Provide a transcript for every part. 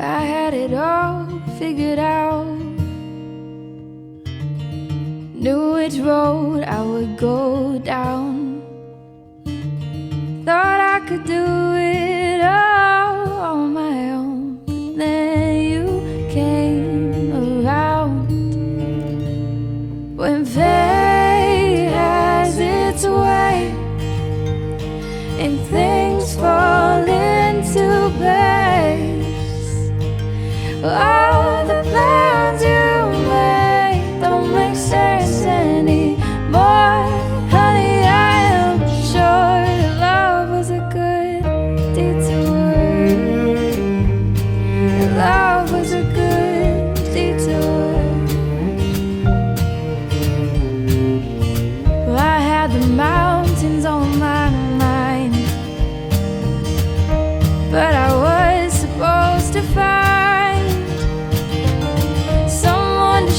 I had it all figured out, knew which road I would go down, thought I could do it all on my own, but then you came around. When fate has its way and things fall into place, all the plans you made don't make sense anymore. Honey, I am sure that love was a good detour. Love was a good detour. Well, I had the mountains on my mind, but I was supposed to find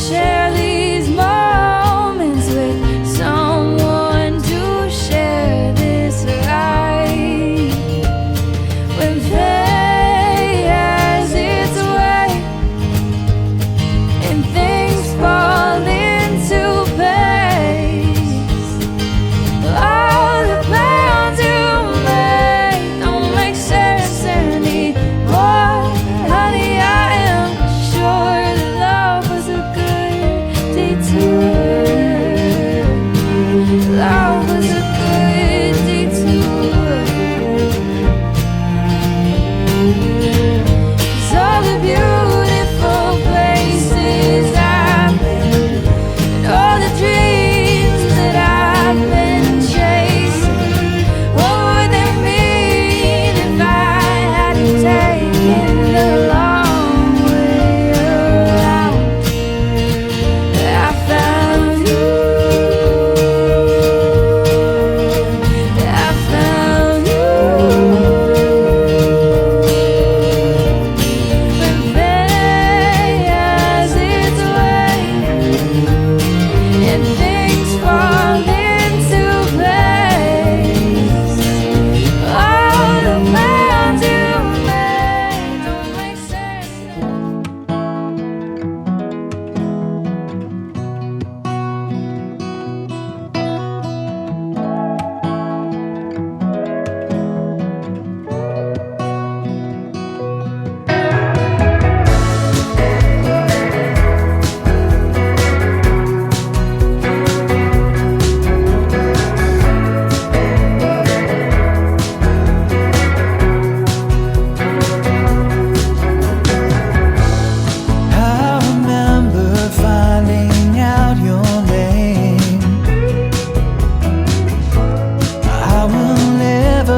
share these moments with someone to share this ride. When fate has its way and things fall into place, all the plans you made don't make sense anymore. Honey, I am sure that love was a love was a good detour. 'Cause all the beautiful places I've been and all the dreams that I've been chasing, what would they mean if I hadn't taken the long way around? I found you.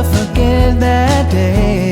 Forget that day.